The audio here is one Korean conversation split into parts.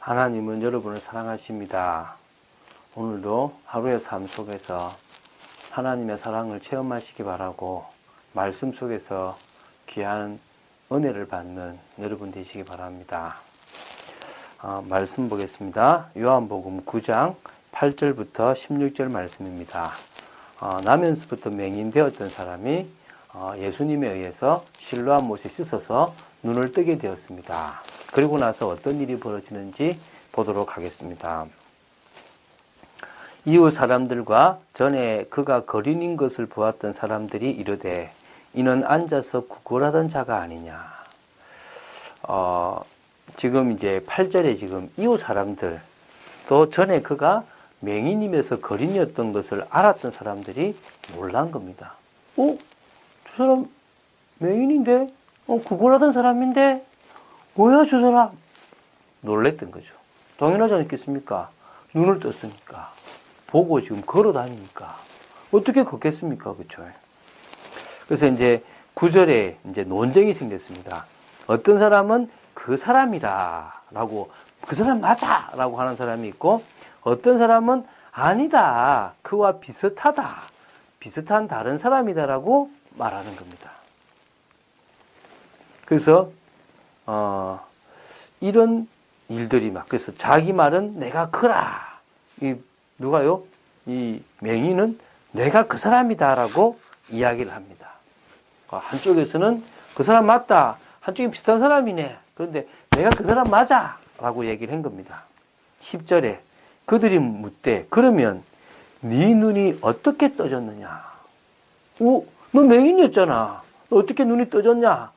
하나님은 여러분을 사랑하십니다. 오늘도 하루의 삶 속에서 하나님의 사랑을 체험하시기 바라고 말씀 속에서 귀한 은혜를 받는 여러분 되시기 바랍니다. 말씀 보겠습니다. 요한복음 9장 8절부터 16절 말씀입니다. 나면서부터 맹인되었던 사람이 예수님에 의해서 실로암 못에 씻어서 눈을 뜨게 되었습니다. 그리고 나서 어떤 일이 벌어지는지 보도록 하겠습니다. 이후 사람들과 전에 그가 거린인 것을 보았던 사람들이 이르되 이는 앉아서 구걸하던 자가 아니냐. 지금 이제 8절에 지금 이후 사람들 또 전에 그가 맹인임에서 거린이었던 것을 알았던 사람들이 놀란 겁니다. 저 사람 맹인인데? 구걸하던 사람인데? 뭐야 저 사람? 놀랬던 거죠. 당연하지 않겠습니까? 눈을 떴으니까. 보고 지금 걸어 다니니까. 어떻게 걷겠습니까? 그쵸? 그래서 이제 9절에 이제 논쟁이 생겼습니다. 어떤 사람은 그 사람이다 라고, 그 사람 맞아! 라고 하는 사람이 있고, 어떤 사람은 아니다. 그와 비슷하다. 비슷한 다른 사람이다 라고 말하는 겁니다. 그래서 이런 일들이 그래서 자기 말은 내가 그라. 누가요? 이 맹인은 내가 그 사람이다라고 이야기를 합니다. 한쪽에서는 그 사람 맞다. 한쪽이 비슷한 사람이네. 그런데 내가 그 사람 맞아. 라고 얘기를 한 겁니다. 10절에 그들이 묻되 그러면 네 눈이 어떻게 떠졌느냐? 너 맹인이었잖아. 너 어떻게 눈이 떠졌냐?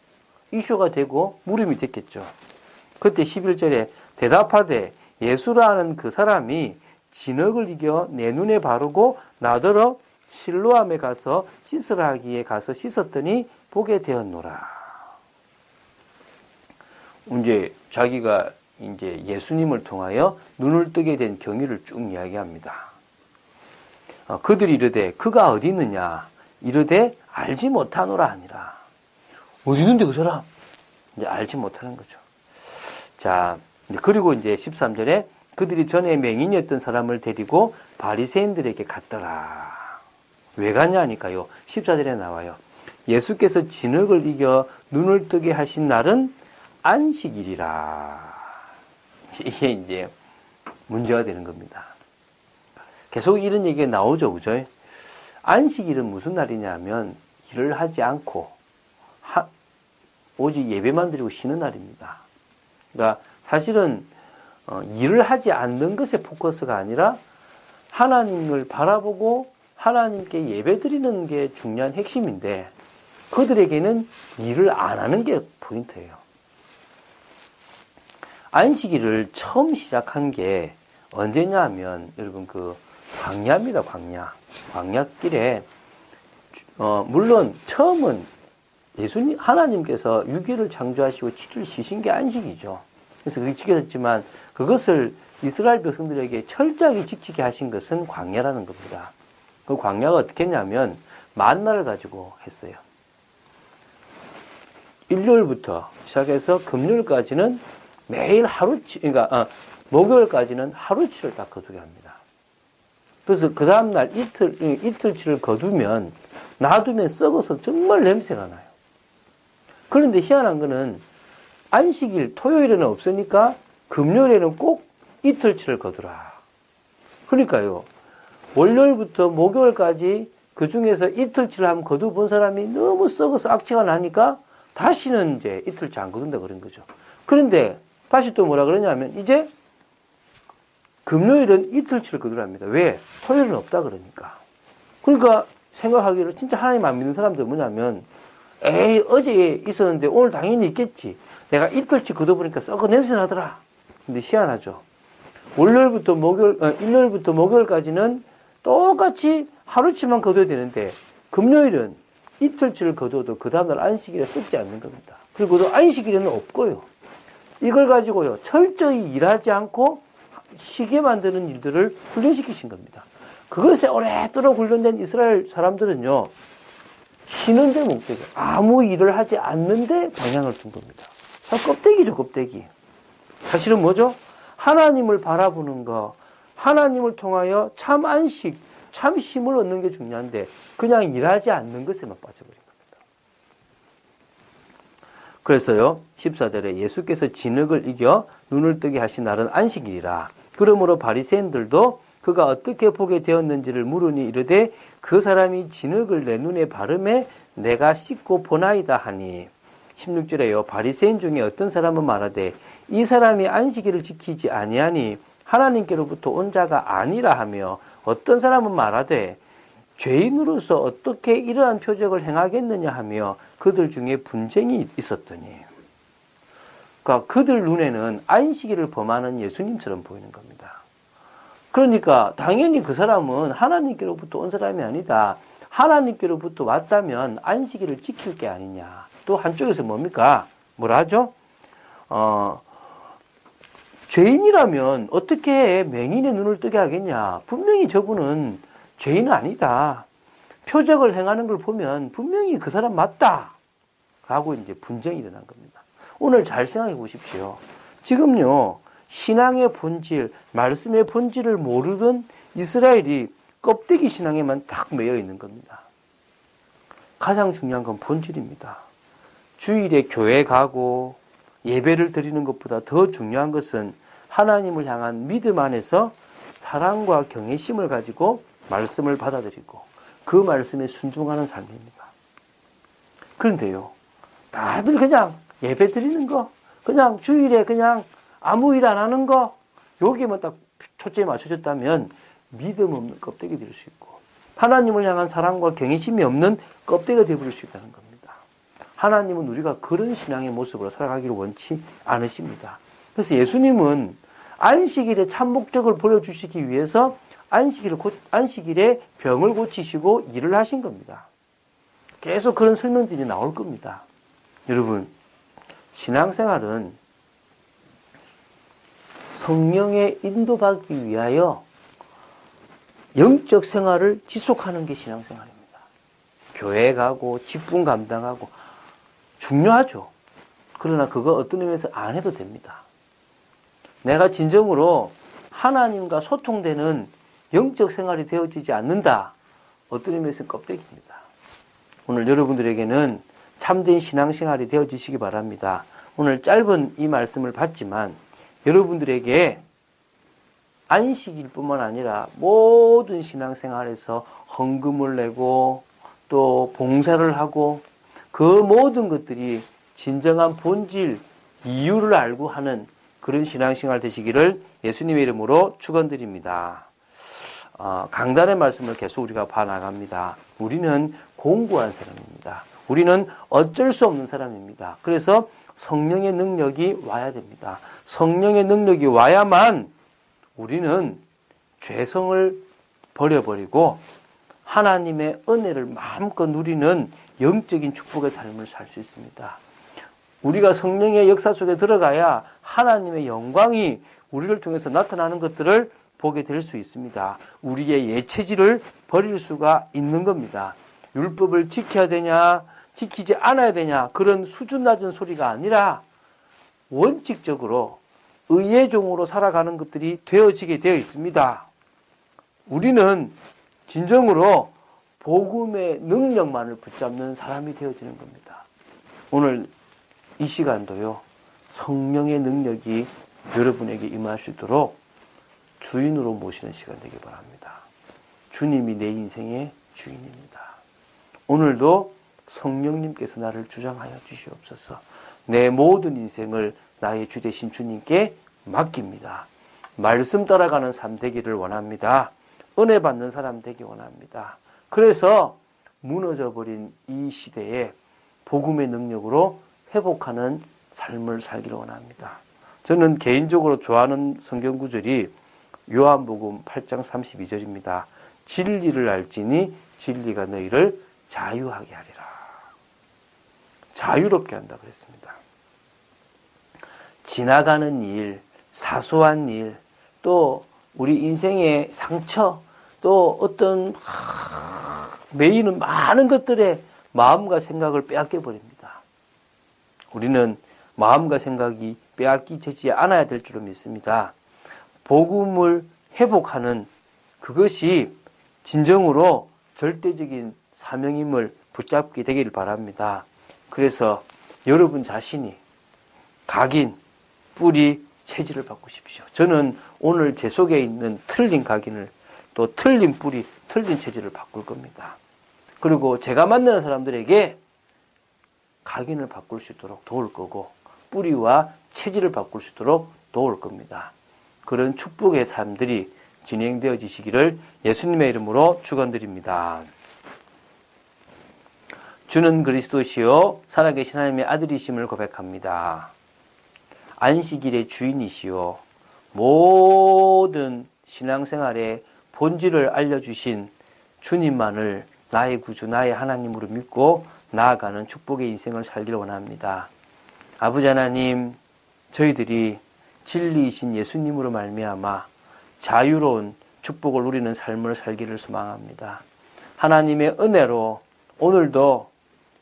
이슈가 되고 물음이 됐겠죠. 그때 11절에 대답하되 예수라는 그 사람이 진흙을 이겨 내 눈에 바르고 나더러 실로암에 가서 씻으라 하기에 가서 씻었더니 보게 되었노라. 이제 자기가 이제 예수님을 통하여 눈을 뜨게 된 경위를 쭉 이야기합니다. 그들이 이르되 그가 어디 있느냐? 이르되 알지 못하노라 하니라. 어디 있는데 그 사람? 이제 알지 못하는 거죠. 자, 그리고 이제 13절에 그들이 전에 맹인이었던 사람을 데리고 바리새인들에게 갔더라. 왜 갔냐니까요. 14절에 나와요. 예수께서 진흙을 이겨 눈을 뜨게 하신 날은 안식일이라. 이게 이제 문제가 되는 겁니다. 계속 이런 얘기가 나오죠. 그죠? 안식일은 무슨 날이냐면 일을 하지 않고 오직 예배만 드리고 쉬는 날입니다. 그러니까 사실은 일을 하지 않는 것에 포커스가 아니라 하나님을 바라보고 하나님께 예배 드리는 게 중요한 핵심인데 그들에게는 일을 안 하는 게 포인트예요. 안식일을 처음 시작한 게 언제냐 하면 여러분 광야입니다. 광야길에 물론 처음은 예수님 하나님께서 6일을 창조하시고 7일 쉬신 게 안식이죠. 그래서 그게 지켜졌지만 그것을 이스라엘 백성들에게 철저하게 지키게 하신 것은 광야라는 겁니다. 그 광야가 어떻게 했냐면 만나를 가지고 했어요. 일요일부터 시작해서 금요일까지는 매일 목요일까지는 하루치를 딱 거두게 합니다. 그래서 그 다음날 이틀치를 거두면 놔두면 썩어서 정말 냄새가 나요. 그런데 희한한 거는 안식일 토요일에는 없으니까 금요일에는 꼭 이틀치를 거두라. 그러니까요. 월요일부터 목요일까지 그 중에서 이틀치를 한번 거두본 사람이 너무 썩어서 악취가 나니까 다시는 이제 이틀치 안 거둔다 그런 거죠. 그런데 다시 또 뭐라 그러냐면 이제 금요일은 이틀치를 거두랍니다. 왜? 토요일은 없다 그러니까. 그러니까 생각하기로 진짜 하나님 안 믿는 사람들 뭐냐면 에이 어제 있었는데 오늘 당연히 있겠지. 내가 이틀치 거둬보니까 썩어 냄새 나더라. 근데 희한하죠. 일요일부터 목요일까지는 똑같이 하루치만 거둬야 되는데 금요일은 이틀치를 거둬도 그 다음날 안식일에 썩지 않는 겁니다. 그리고 또 안식일에는 없고요. 이걸 가지고요 철저히 일하지 않고 쉬게 만드는 일들을 훈련시키신 겁니다. 그것에 오랫도록 훈련된 이스라엘 사람들은요 쉬는 데 목적이 아무 일을 하지 않는데 방향을 둔 겁니다. 껍데기죠, 껍데기. 사실은 뭐죠? 하나님을 바라보는 거, 하나님을 통하여 참 안식, 참 쉼을 얻는 게 중요한데 그냥 일하지 않는 것에만 빠져버린 겁니다. 그래서요 14절에 예수께서 진흙을 이겨 눈을 뜨게 하신 날은 안식일이라. 그러므로 바리새인들도 그가 어떻게 보게 되었는지를 물으니 이르되 그 사람이 진흙을 내 눈에 바르매 내가 씻고 보나이다 하니. 16절에요 바리새인 중에 어떤 사람은 말하되 이 사람이 안식일을 지키지 아니하니 하나님께로부터 온 자가 아니라 하며, 어떤 사람은 말하되 죄인으로서 어떻게 이러한 표적을 행하겠느냐 하며 그들 중에 분쟁이 있었더니. 그러니까 그들 눈에는 안식일을 범하는 예수님처럼 보이는 겁니다. 그러니까 당연히 그 사람은 하나님께로부터 온 사람이 아니다. 하나님께로부터 왔다면 안식일을 지킬 게 아니냐. 또 한쪽에서 뭡니까? 뭐라 하죠? 죄인이라면 어떻게 맹인의 눈을 뜨게 하겠냐. 분명히 저분은 죄인은 아니다. 표적을 행하는 걸 보면 분명히 그 사람 맞다. 하고 이제 분쟁이 일어난 겁니다. 오늘 잘 생각해 보십시오. 지금요, 신앙의 본질, 말씀의 본질을 모르던 이스라엘이 껍데기 신앙에만 딱 매여 있는 겁니다. 가장 중요한 건 본질입니다. 주일에 교회 가고 예배를 드리는 것보다 더 중요한 것은 하나님을 향한 믿음 안에서 사랑과 경외심을 가지고 말씀을 받아들이고 그 말씀에 순종하는 삶입니다. 그런데요, 다들 그냥 예배 드리는 거, 그냥 주일에 그냥 아무 일 안 하는 거, 여기에만 딱 초점이 맞춰졌다면 믿음 없는 껍데기 될 수 있고 하나님을 향한 사랑과 경외심이 없는 껍데기가 되어버릴 수 있다는 겁니다. 하나님은 우리가 그런 신앙의 모습으로 살아가기를 원치 않으십니다. 그래서 예수님은 안식일의 참 목적을 보여주시기 위해서 안식일에 병을 고치시고 일을 하신 겁니다. 계속 그런 설명들이 나올 겁니다. 여러분, 신앙생활은 성령의 인도받기 위하여 영적 생활을 지속하는 게 신앙생활입니다. 교회 가고 직분 감당하고 중요하죠. 그러나 그거 어떤 의미에서 안 해도 됩니다. 내가 진정으로 하나님과 소통되는 영적 생활이 되어지지 않는다. 어떤 의미에서 껍데기입니다. 오늘 여러분들에게는 참된 신앙생활이 되어지시기 바랍니다. 오늘 짧은 이 말씀을 봤지만 여러분들에게 안식일뿐만 아니라 모든 신앙생활에서 헌금을 내고 또 봉사를 하고 그 모든 것들이 진정한 본질, 이유를 알고 하는 그런 신앙생활 되시기를 예수님의 이름으로 축원드립니다. 강단의 말씀을 계속 우리가 봐나갑니다. 우리는 공고한 사람입니다. 우리는 어쩔 수 없는 사람입니다. 그래서 성령의 능력이 와야 됩니다. 성령의 능력이 와야만 우리는 죄성을 버려버리고 하나님의 은혜를 마음껏 누리는 영적인 축복의 삶을 살 수 있습니다. 우리가 성령의 역사 속에 들어가야 하나님의 영광이 우리를 통해서 나타나는 것들을 보게 될 수 있습니다. 우리의 예체질을 버릴 수가 있는 겁니다. 율법을 지켜야 되냐, 지키지 않아야 되냐, 그런 수준 낮은 소리가 아니라 원칙적으로 의의 종으로 살아가는 것들이 되어지게 되어 있습니다. 우리는 진정으로 복음의 능력만을 붙잡는 사람이 되어지는 겁니다. 오늘 이 시간도요, 성령의 능력이 여러분에게 임할 수 있도록 주인으로 모시는 시간 되길 바랍니다. 주님이 내 인생의 주인입니다. 오늘도 성령님께서 나를 주장하여 주시옵소서. 내 모든 인생을 나의 주 되신 주님께 맡깁니다. 말씀 따라가는 삶 되기를 원합니다. 은혜 받는 사람 되기 원합니다. 그래서 무너져버린 이 시대에 복음의 능력으로 회복하는 삶을 살기를 원합니다. 저는 개인적으로 좋아하는 성경 구절이 요한복음 8장 32절입니다. 진리를 알지니 진리가 너희를 자유하게 하리라. 자유롭게 한다 그랬습니다. 지나가는 일, 사소한 일, 또 우리 인생의 상처, 또 어떤 매이는 많은 것들에 마음과 생각을 빼앗겨 버립니다. 우리는 마음과 생각이 빼앗기지 않아야 될 줄로 믿습니다. 복음을 회복하는 그것이 진정으로 절대적인 사명임을 붙잡게 되기를 바랍니다. 그래서 여러분 자신이 각인, 뿌리, 체질을 바꾸십시오. 저는 오늘 제 속에 있는 틀린 각인을 또 틀린 뿌리, 틀린 체질을 바꿀 겁니다. 그리고 제가 만나는 사람들에게 각인을 바꿀 수 있도록 도울 거고 뿌리와 체질을 바꿀 수 있도록 도울 겁니다. 그런 축복의 삶들이 진행되어지시기를 예수님의 이름으로 축원드립니다. 주는 그리스도시요 살아계신 하나님의 아들이심을 고백합니다. 안식일의 주인이시요 모든 신앙생활의 본질을 알려주신 주님만을 나의 구주, 나의 하나님으로 믿고 나아가는 축복의 인생을 살기를 원합니다. 아버지 하나님, 저희들이 진리이신 예수님으로 말미암아 자유로운 축복을 누리는 삶을 살기를 소망합니다. 하나님의 은혜로 오늘도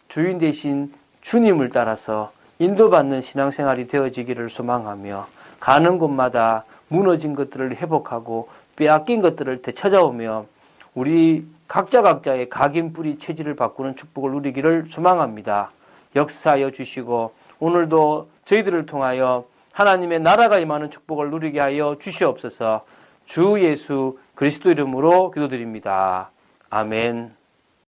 주인 되신 주님을 따라서 인도받는 신앙생활이 되어지기를 소망하며 가는 곳마다 무너진 것들을 회복하고 빼앗긴 것들을 되찾아오며 우리 각자의 각인 뿌리 체질을 바꾸는 축복을 누리기를 소망합니다. 역사하여 주시고 오늘도 저희들을 통하여 하나님의 나라가 임하는 축복을 누리게 하여 주시옵소서. 주 예수 그리스도 이름으로 기도드립니다. 아멘.